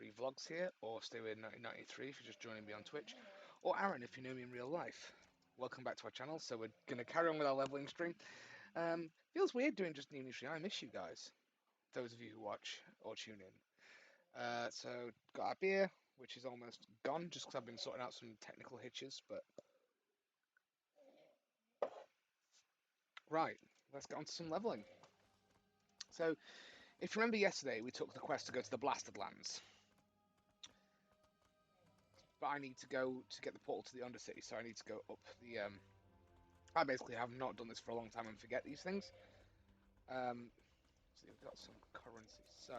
1993 Vlogs here, or Steward1993 if you're just joining me on Twitch, or Aaron if you know me in real life. Welcome back to our channel. So we're going to carry on with our leveling stream. Feels weird doing just new stream. I miss you guys, those of you who watch or tune in. So got our beer, which is almost gone just because I've been sorting out some technical hitches, but right, let's get on to some leveling. So if you remember yesterday, we took the quest to go to the Blasted Lands. But I need to go to get the portal to the Undercity, so I need to go up the... I basically have not done this for a long time and forget these things. So we've got some currency. So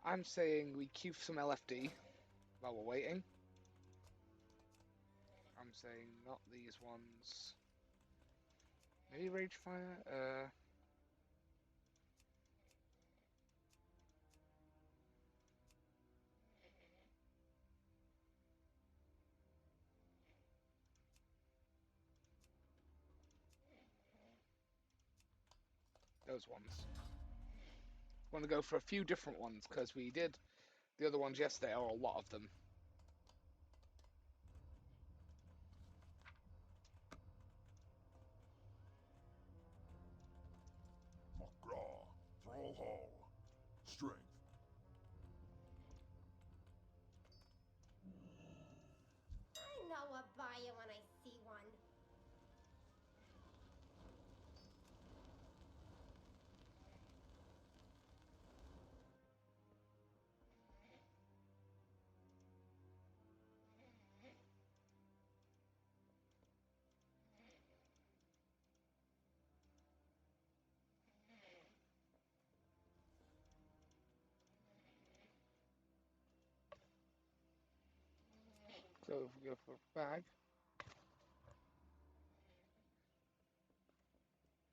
I'm saying we queue for some LFD while we're waiting. I'm saying not these ones. Maybe Rage Fire? Those ones. I want to go for a few different ones because we did the other ones yesterday, or a lot of them. McGraw, Thrall Hall, Strength. I know I'll buy you when I see one. So if we go for a bag,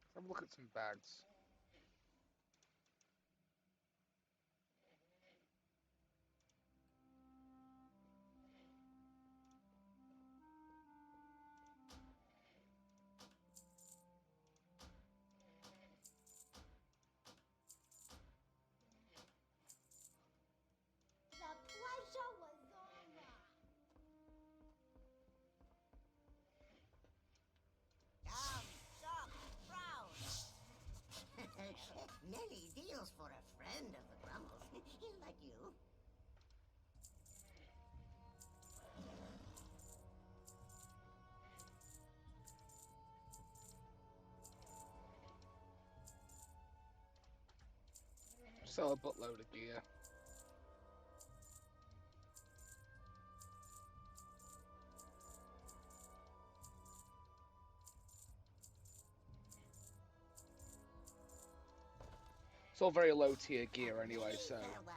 let's have a look at some bags. The pleasure was over. Come, shop, browse. Many deals for a friend of the Grumbles. Like you. Sell a buttload of gear. It's all very low tier gear anyway, so. Farewell.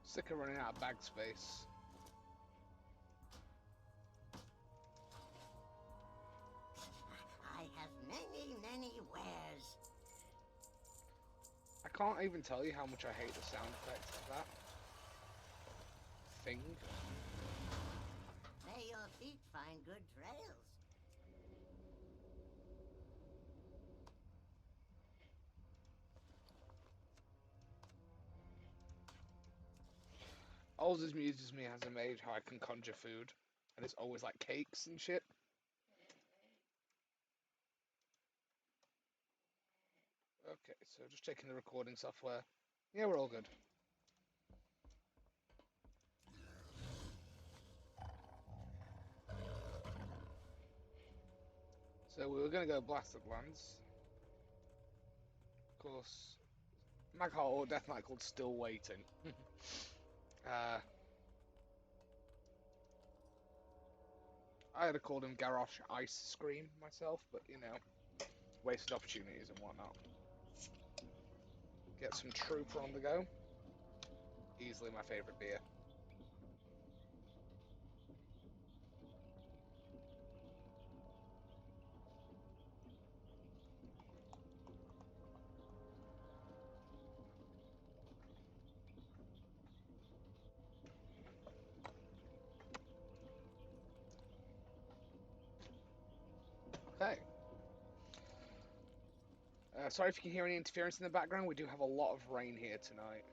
Sick of running out of bag space. I have many wares. I can't even tell you how much I hate the sound effects of that thing. May your feet find good trails. Always amuses me as a mage how I can conjure food, and it's always like cakes and shit. Okay, so just checking the recording software. Yeah, we're all good. So we were going to go Blasted Lands. Of course, Maghart or Death Knight called Still Waiting. I had called him Garrosh Ice Scream myself, but you know, wasted opportunities and whatnot. Get some Trooper on the go. Easily my favourite beer. Hey. Sorry if you can hear any interference in the background. We do have a lot of rain here tonight,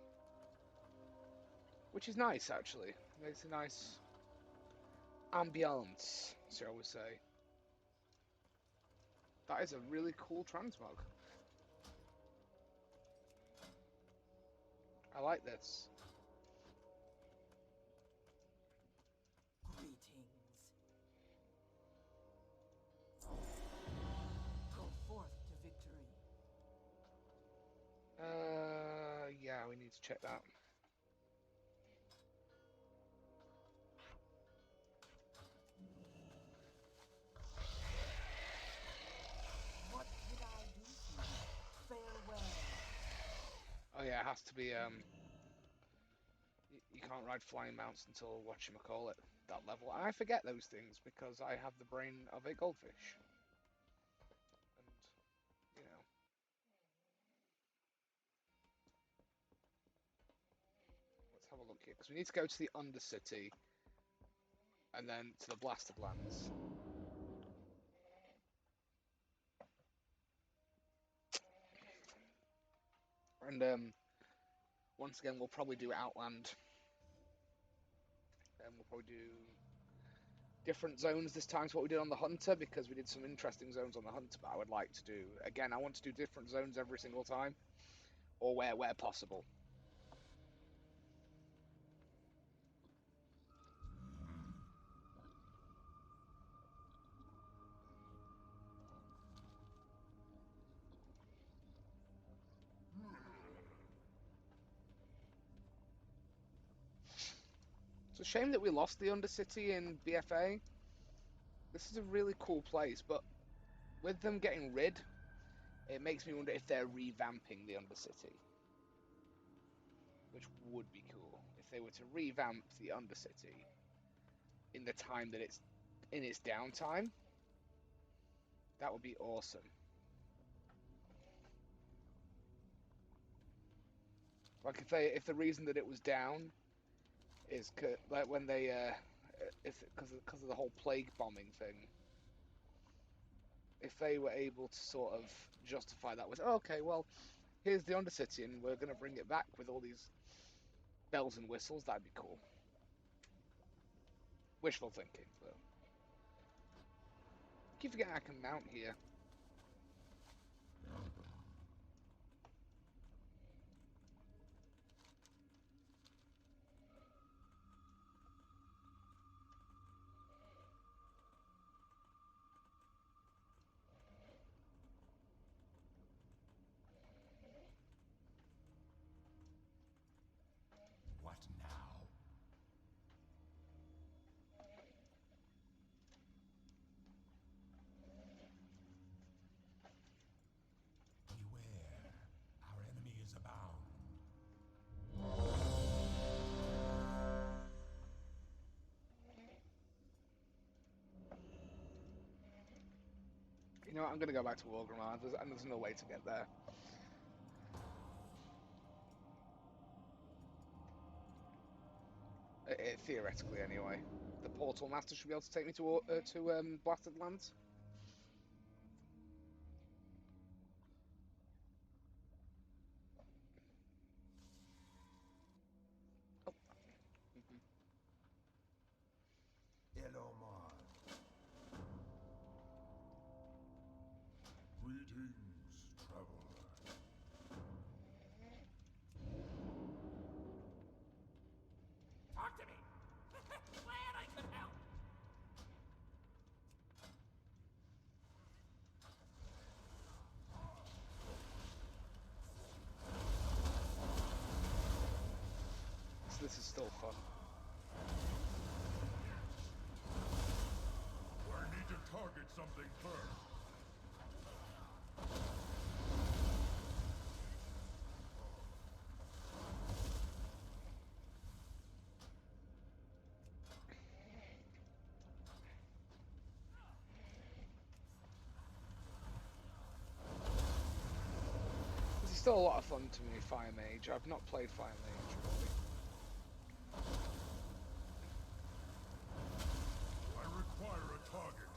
which is nice actually. Makes a nice ambiance, shall we say. That is a really cool transmog. I like this. Greetings. Go forth to victory. Yeah, we need to check that. What can I do for you? Farewell. Oh yeah, it has to be you can't ride flying mounts until whatchamacallit, that level. And I forget those things because I have the brain of a goldfish. And, you know. Let's have a look here, because we need to go to the Undercity and then to the Blasted Lands. And once again, we'll probably do Outland. And we'll probably do different zones this time to what we did on the Hunter, because we did some interesting zones on the Hunter, but I would like to do, again, I want to do different zones every single time, or where possible. It's a shame that we lost the Undercity in BFA. This is a really cool place, but with them getting rid, it makes me wonder if they're revamping the Undercity. Which would be cool. If they were to revamp the Undercity in the time that it's in its downtime, that would be awesome. Like if the reason that it was down is like when they if because of the whole plague bombing thing, if they were able to sort of justify that with, oh, okay, well, here's the Undercity and we're going to bring it back with all these bells and whistles, that'd be cool. Wishful thinking, though. I keep forgetting I can mount here. What now? Beware, our enemy is abound. You know what, I'm going to go back to Wargrimmar, and there's no way to get there. Theoretically, anyway. The Portal Master should be able to take me to Blasted Lands. Oh. Elomar. Greetings, traveler. Talk to me. Glad I could help. So this is still fun. I need to target something first. This is still a lot of fun to me, Fire Mage. I've not played Fire Mage, really. I require a target.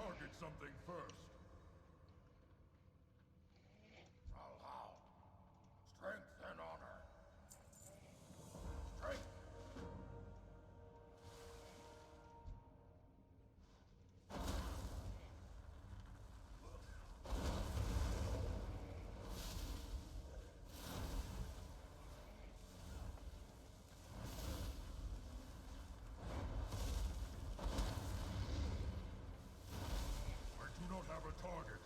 target something first. How? Strength and honor. Strength. I do not have a target.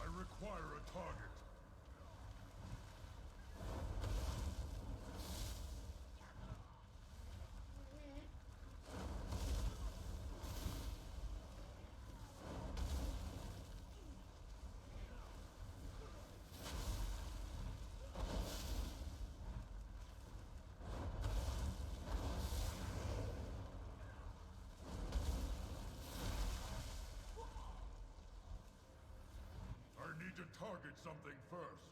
I require a target. I need to target something first.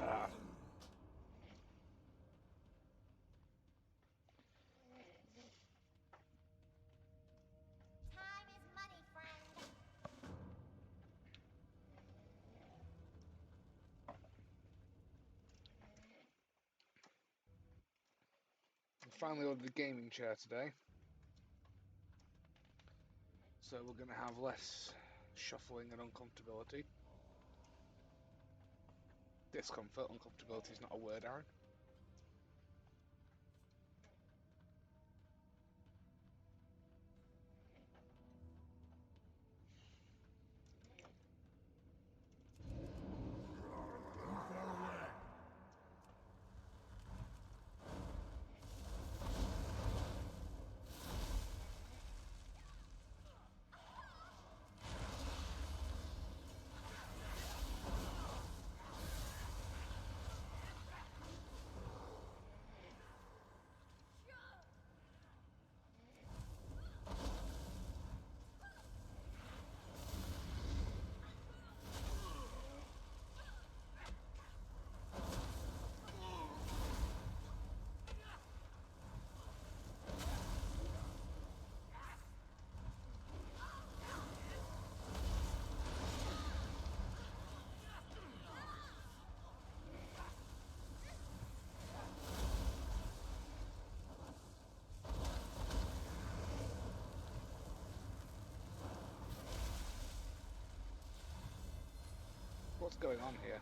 Ah. Time is money, friend. Finally ordered the gaming chair today, so we're going to have less shuffling and uncomfortability. Discomfort, uncomfortability is not a word, Aaron. Too far away. what's going on here.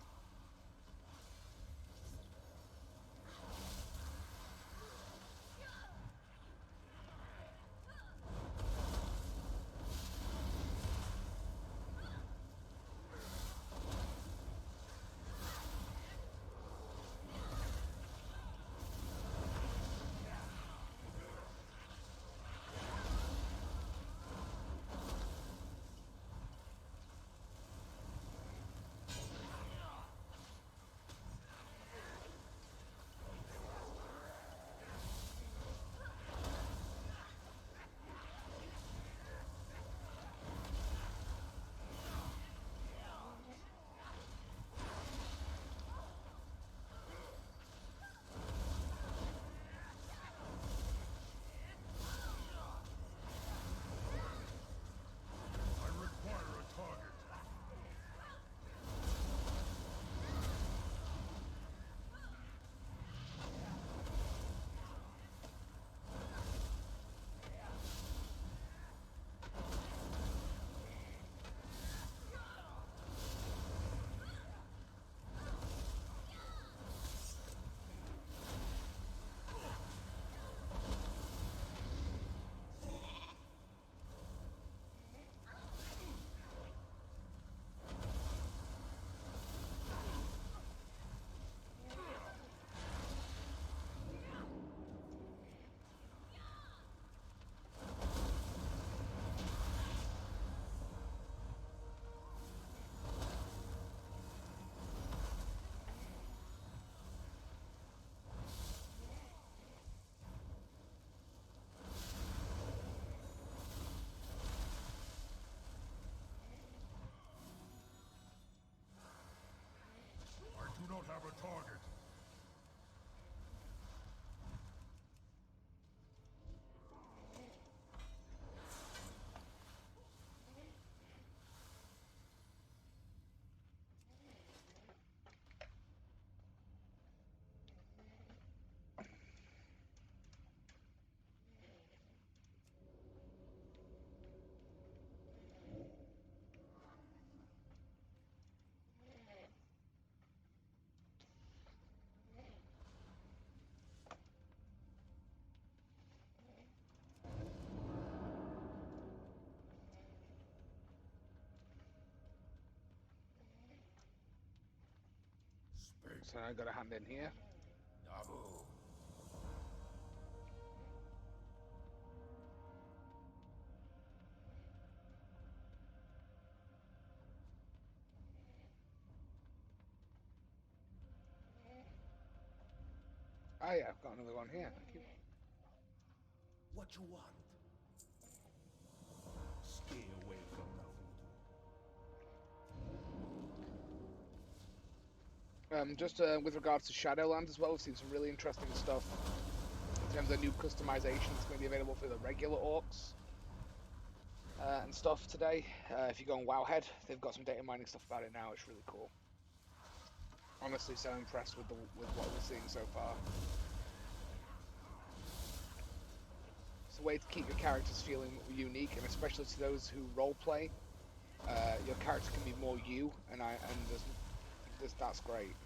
I require a target. I do not have a target. Speak. So I got a hand in here. Nabu. Oh yeah, I've got another one here. Thank you. What you want? Stay away from the voodoo. Just with regards to Shadowlands as well, we've seen some really interesting stuff in terms of new customization that's going to be available for the regular orcs and stuff today. If you go on Wowhead, they've got some data mining stuff about it now. It's really cool. Honestly, so impressed with what we're seeing so far. It's a way to keep your characters feeling unique, and especially to those who roleplay, your character can be more you, and that's great.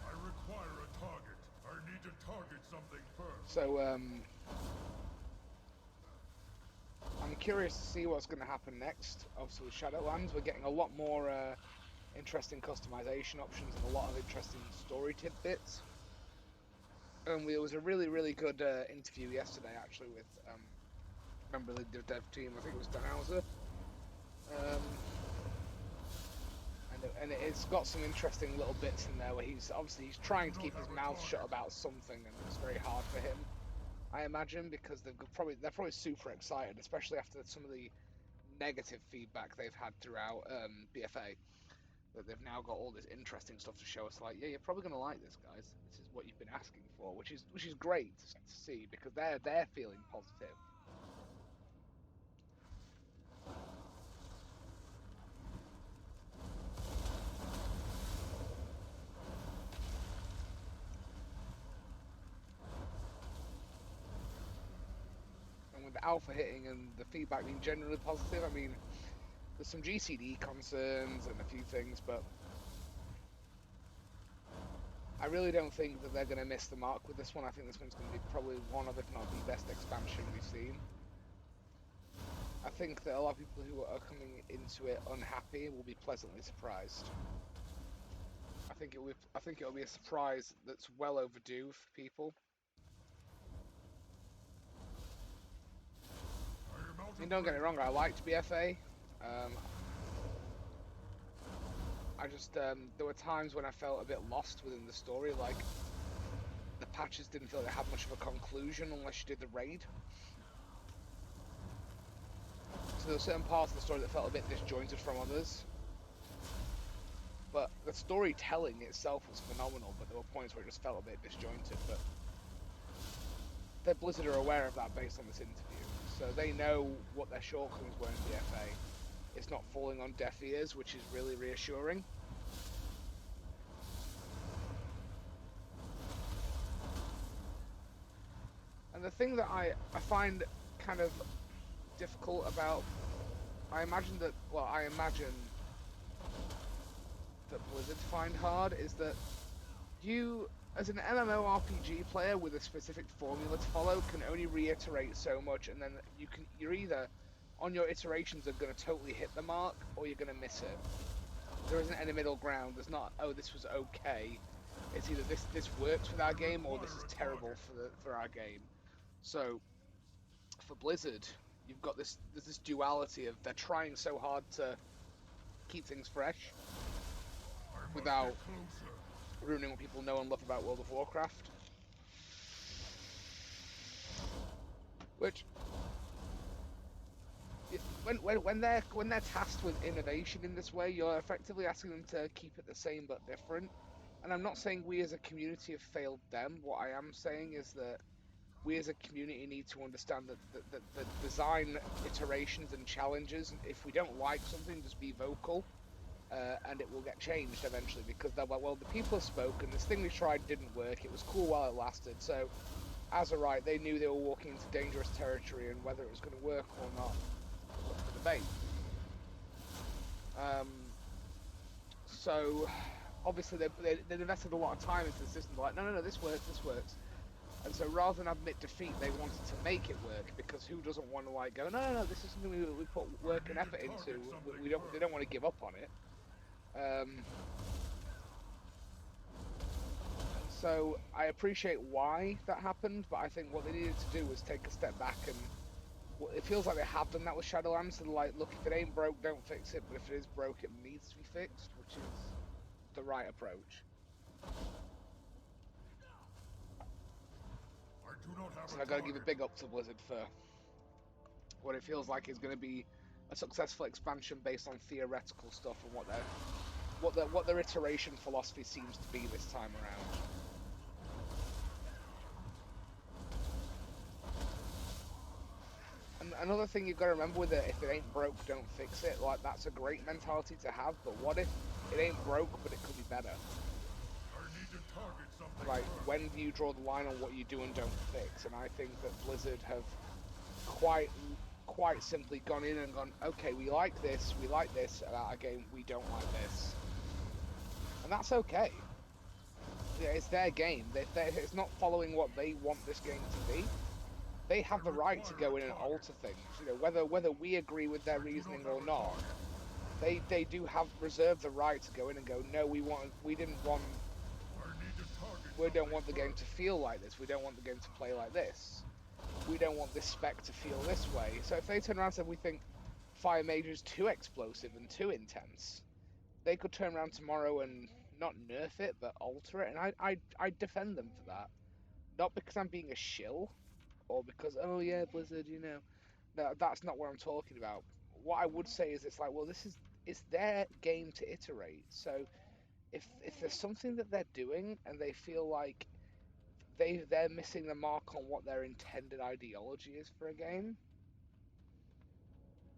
I require a target. I need to target something first. So I'm curious to see what's going to happen next. Obviously, with Shadowlands, we're getting a lot more interesting customization options and a lot of interesting story tidbits. And there was a really good interview yesterday, actually, with a member of the dev team. I think it was Dan Hauser. And it's got some interesting little bits in there where he's trying to keep his mouth shut about something, and it's very hard for him, I imagine, because they're probably super excited, especially after some of the negative feedback they've had throughout BFA, that they've now got all this interesting stuff to show us. Like, yeah, you're probably going to like this, guys. This is what you've been asking for, which is great to see, because they're feeling positive. alpha hitting and the feedback being generally positive. I mean, there's some GCD concerns and a few things, but I really don't think that they're going to miss the mark with this one. I think this one's going to be probably one of, if not the best expansion we've seen. I think that a lot of people who are coming into it unhappy will be pleasantly surprised. I think it'll be a surprise that's well overdue for people. I mean, don't get me wrong, I liked BFA. I just there were times when I felt a bit lost within the story, like the patches didn't feel like they had much of a conclusion unless you did the raid. So there were certain parts of the story that felt a bit disjointed from others. But the storytelling itself was phenomenal, but there were points where it just felt a bit disjointed. But the Blizzard are aware of that based on this interview, so they know what their shortcomings were in BFA. It's not falling on deaf ears, which is really reassuring. And the thing that I find kind of difficult about, I imagine that Blizzard find hard is that you, as an MMORPG player with a specific formula to follow, can only reiterate so much, and then you're either on your iterations are going to totally hit the mark, or you're going to miss it. There isn't any middle ground. There's not, oh, this was okay. It's either this works with our game, or this is terrible for our game. So for Blizzard, you've got there's this duality of they're trying so hard to keep things fresh without ruining what people know and love about World of Warcraft. Which, when they're tasked with innovation in this way, you're effectively asking them to keep it the same but different. And I'm not saying we as a community have failed them. What I am saying is that we as a community need to understand that the design iterations and challenges, if we don't like something, just be vocal, and it will get changed eventually, because they're like, well, the people have spoken, this thing we tried didn't work, it was cool while it lasted, so as a right, they knew they were walking into dangerous territory, and whether it was going to work or not was up for debate. So obviously they invested a lot of time into the system. They're like, no, this works. And so rather than admit defeat, they wanted to make it work, because who doesn't want to like go, no, this is something we put work and effort into. They don't want to give up on it. So I appreciate why that happened, but I think what they needed to do was take a step back, and it feels like they have done that with Shadowlands. So they're like, look, if it ain't broke, don't fix it. But if it is broke, it needs to be fixed, which is the right approach. So I got to give a big up to Blizzard for what it feels like is going to be a successful expansion based on theoretical stuff, and what their iteration philosophy seems to be this time around. And another thing you've got to remember with it, if it ain't broke, don't fix it. Like, that's a great mentality to have, but what if it ain't broke, but it could be better? Like, when do you draw the line on what you do and don't fix? And I think that Blizzard have quite simply gone in and gone, okay, we like this about our game, we don't like this. And that's okay. Yeah, it's their game. It's not following what they want this game to be. They have the right to go in and alter things. You know, whether we agree with their reasoning or not, they do have reserved the right to go in and go, no, we don't want the game to feel like this. We don't want the game to play like this. We don't want this spec to feel this way. So if they turn around and say, we think Fire Mage is too explosive and too intense, they could turn around tomorrow and not nerf it, but alter it. And I defend them for that. Not because I'm being a shill, or because, oh yeah, Blizzard, No, that's not what I'm talking about. What I would say is it's like, well, it's their game to iterate. So if there's something that they're doing and they feel like they're missing the mark on what their intended ideology is for a game,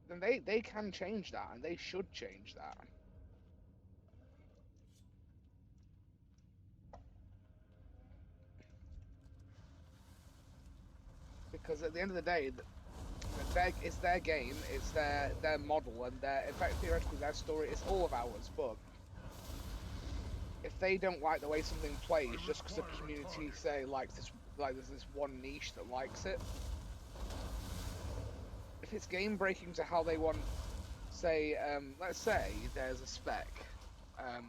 then they can change that, and they should change that. Because at the end of the day, it's their game, it's their model, and their in fact theoretically their story is all of ours. But if they don't like the way something plays, just because the require a community target. say likes this, like there's this one niche that likes it, if it's game breaking to how they want, say, let's say there's a spec. Um,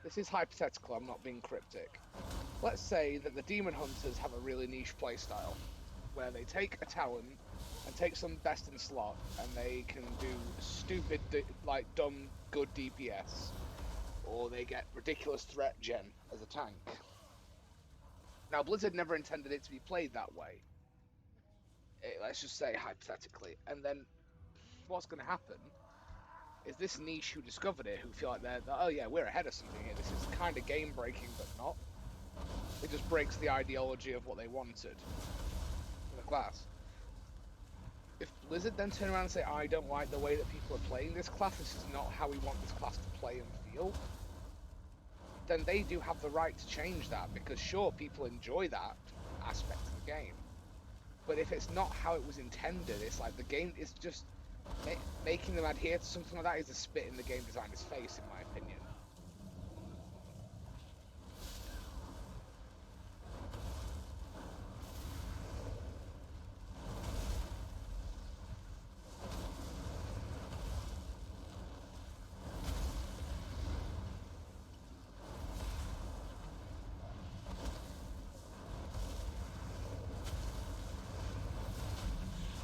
this is hypothetical. I'm not being cryptic. Let's say that the demon hunters have a really niche playstyle where they take a talent and take some best in slot and they can do stupid, like dumb, good DPS, or they get ridiculous threat gen as a tank. Now, Blizzard never intended it to be played that way. Let's just say hypothetically. And then what's going to happen is this niche who discovered it, who feel like they're oh yeah, we're ahead of something here. This is kind of game breaking, but not. It just breaks the ideology of what they wanted for the class. If Blizzard then turn around and say, I don't like the way that people are playing this class, this is not how we want this class to play and feel, then they do have the right to change that, because sure, people enjoy that aspect of the game. But if it's not how it was intended, it's like the game is just making them adhere to something like that is a spit in the game designer's face, in my opinion.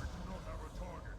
I do not have a target.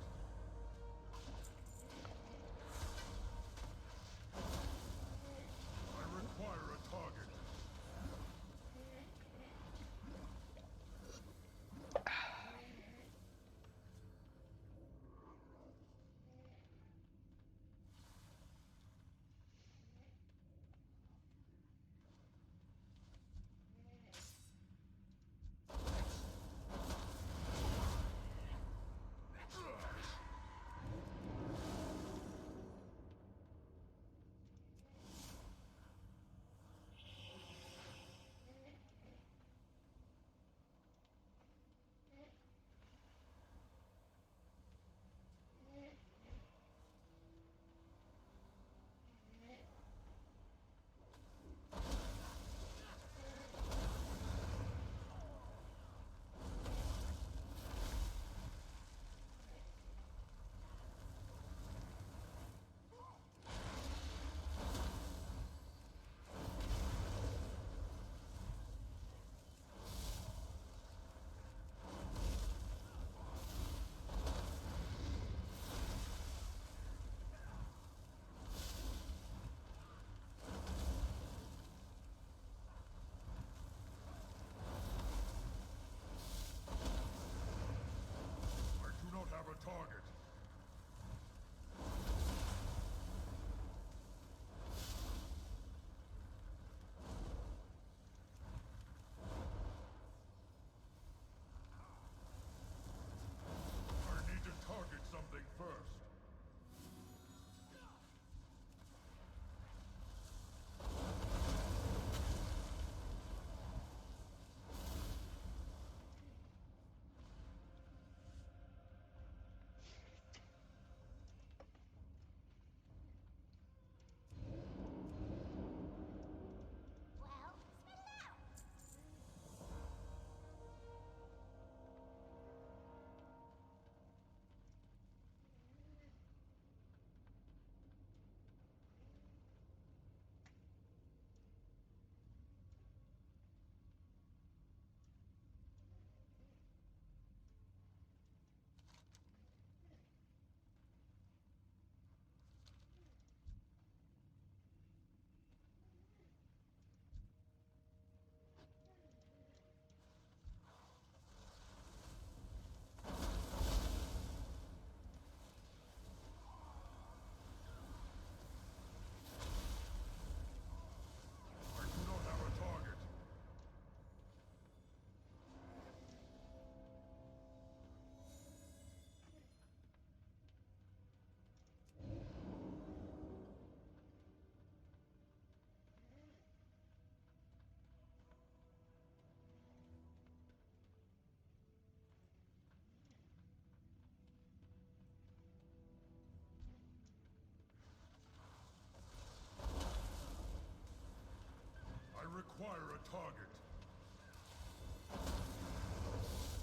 require a target.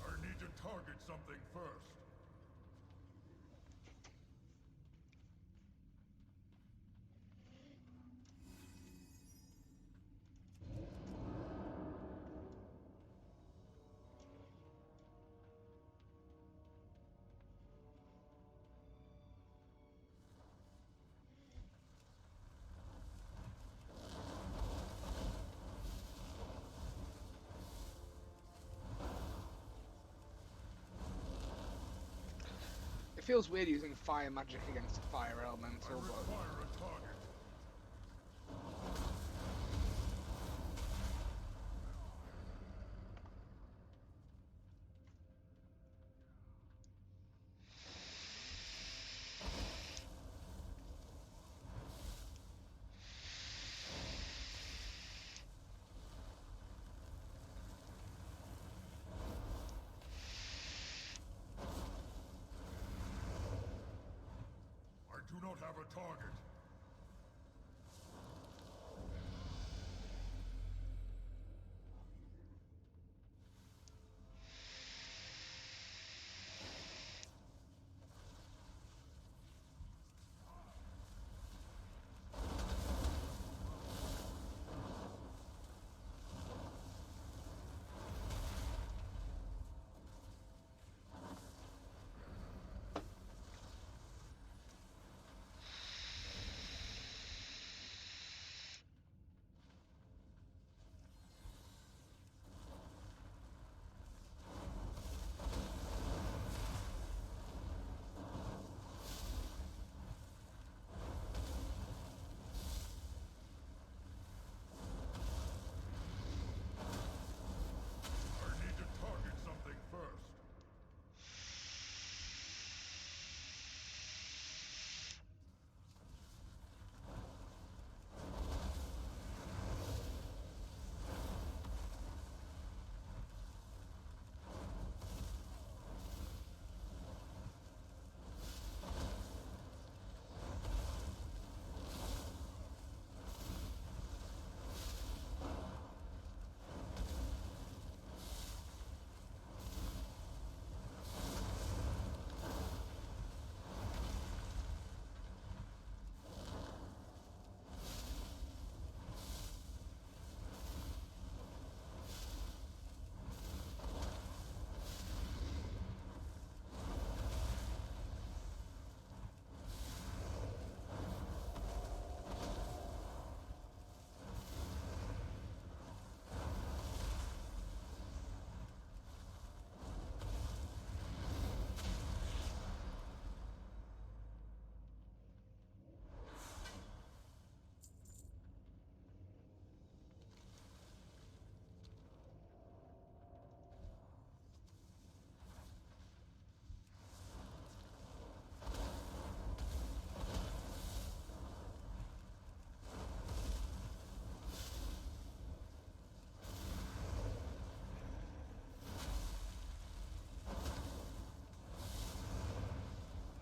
I need to target something first. It feels weird using fire magic against a fire I elemental, but require a target. I do not have a target. I need to target something first.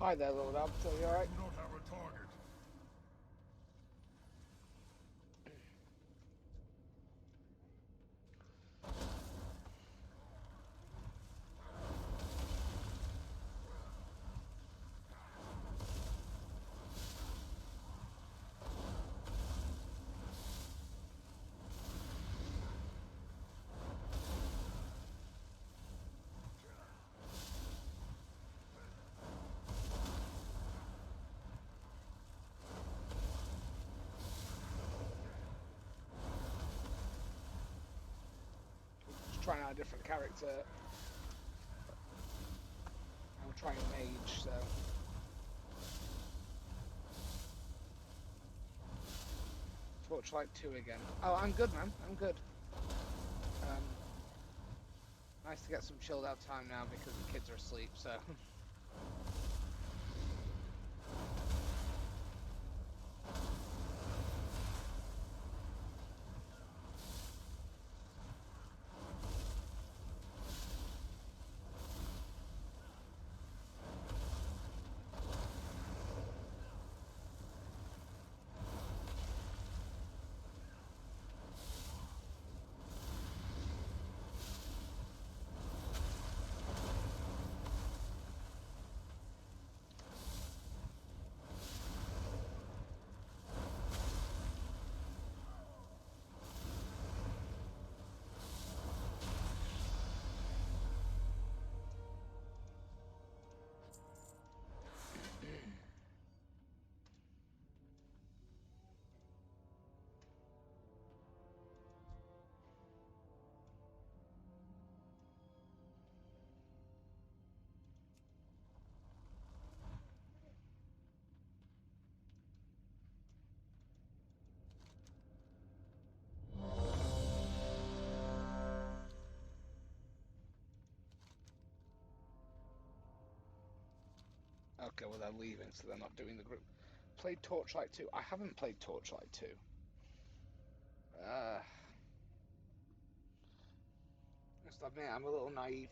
hi there, Lord Abtor, you alright? I do not have a target. Just trying out a different character. I'm trying mage, so Torchlight 2 again. Oh, I'm good, man. I'm good. Nice to get some chilled out time now because the kids are asleep, so Okay, well they're leaving, so they're not doing the group. Played Torchlight 2. I haven't played Torchlight 2. Must admit, I'm a little naive